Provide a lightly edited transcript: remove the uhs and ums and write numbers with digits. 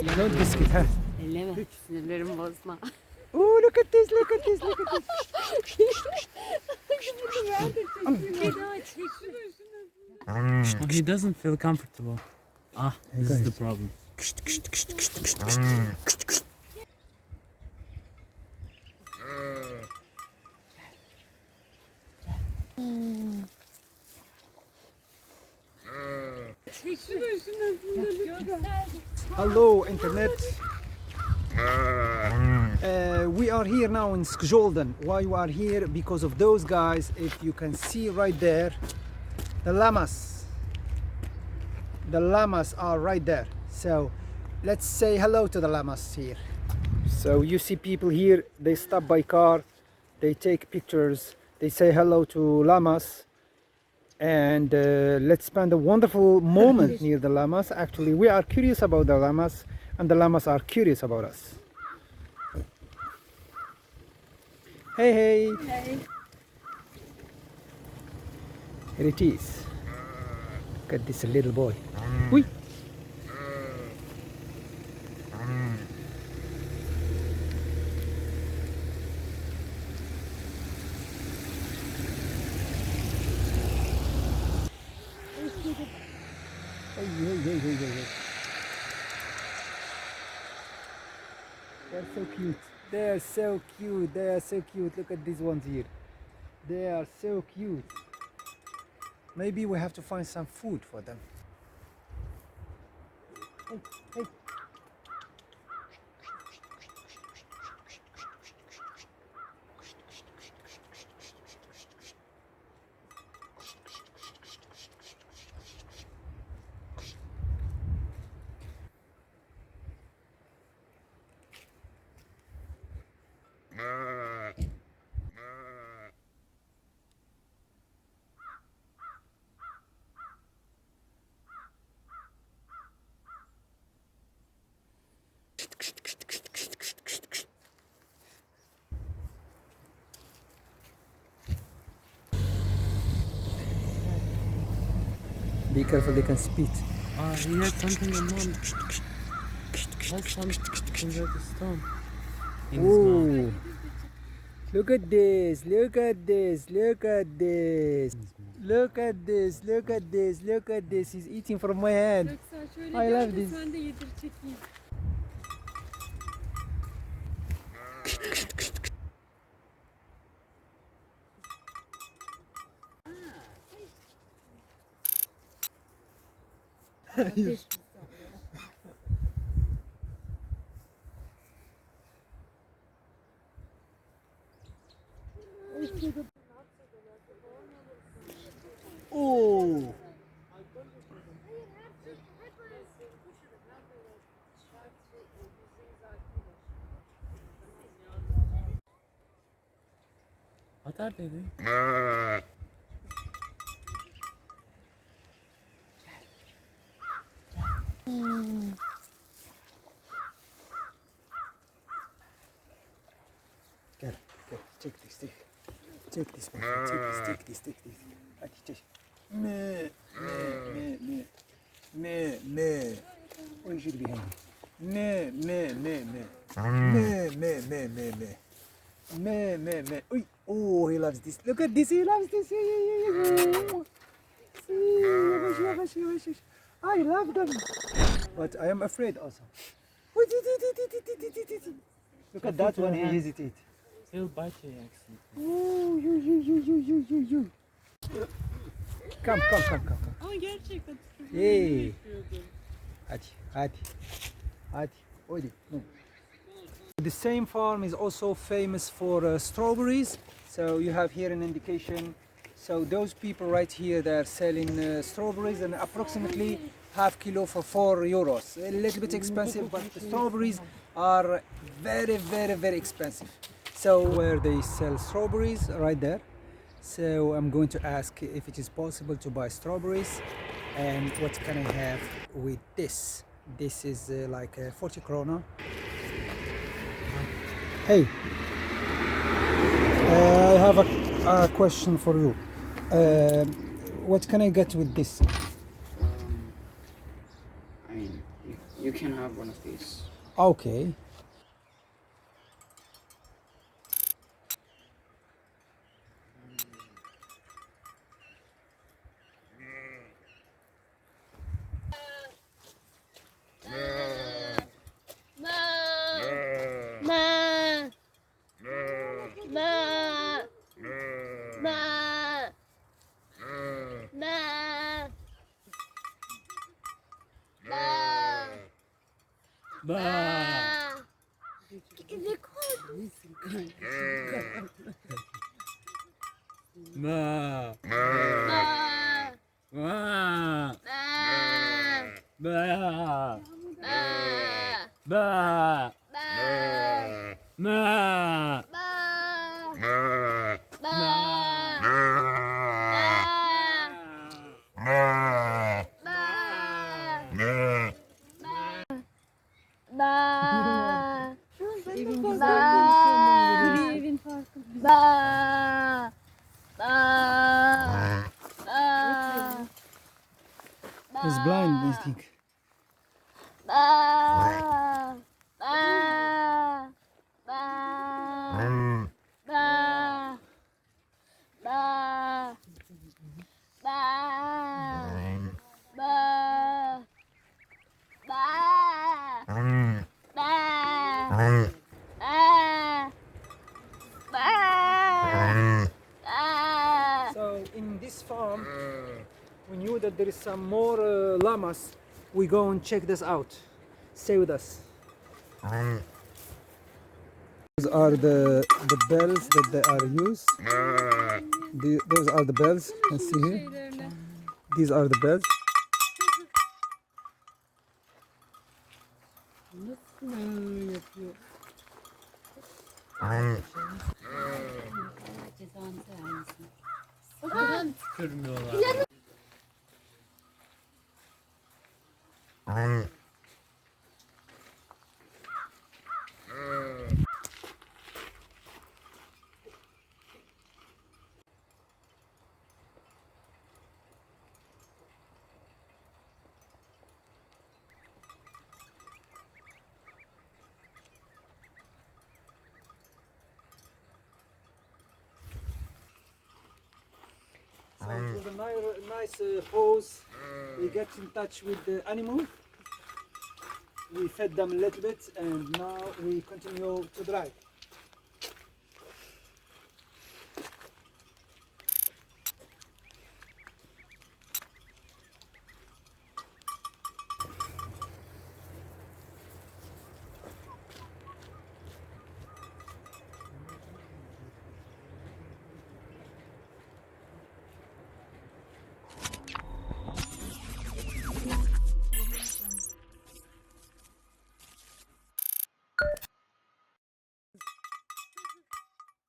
Don't risk it, huh? Elleme. Sinirlerimi bozma. Oh, look at this, look at this, look at this. He doesn't feel comfortable. This is the problem. Hello, internet. We are here now in Skjolden. Why we are here? Because of those guys. If you can see right there, the llamas. The llamas are right there. So let's say hello to the llamas here. So you see people here, they stop by car, they take pictures, they say hello to llamas, and let's spend a wonderful moment near the llamas. Actually, we are curious about the llamas, and the llamas are curious about us. Hey, hey. Hey. Here it is. Look at this little boy. Whee! Hey. They're so cute. They are so cute. They are so cute. Look at these ones here. They are so cute. Maybe we have to find some food for them. Hey. Be careful, they can spit. He had something in mom. That's something like a stone. In his mouth. Ooh. Look at this, look at this, look at this. Look at this, look at this, look at this. He's eating from my hand. I love this. Sen de yedir çekeyim. Oh. What are they doing? Gel, take this, take this, take this. Hadi çek. Me. Oh, you should be hungry. Me. Oh, he loves this. Look at this, he loves this. See, I love them. But I am afraid also. Look at that one, he hesitates. He'll bite you actually. Oh, you. Come. Ama gerçekten Hey. Hadi. Hadi. No. The same farm is also famous for strawberries. So you have here an indication. So those people right here, they are selling strawberries, and approximately half kilo for €4. A little bit expensive, but the strawberries are very expensive. So where they sell strawberries, right there. So I'm going to ask if it is possible to buy strawberries, and what can I have with this? This is like 40 krona. Hey, I have a question for you. What can I get with this? I mean, if You can have one of these. Okay. Gri evin farkı. He's blind, I think. So in this farm, we knew that there is some more llamas. We go and check this out. Stay with us. Those are the bells that they are used. Those are the bells. Let's see here. Şeylerine. These are the bells. Nasıl yapıyor? Cezanı vermesin. Neden tükürmüyorlar? So it was a nice pose. We get in touch with the animal. We fed them a little bit, and now we continue to drive.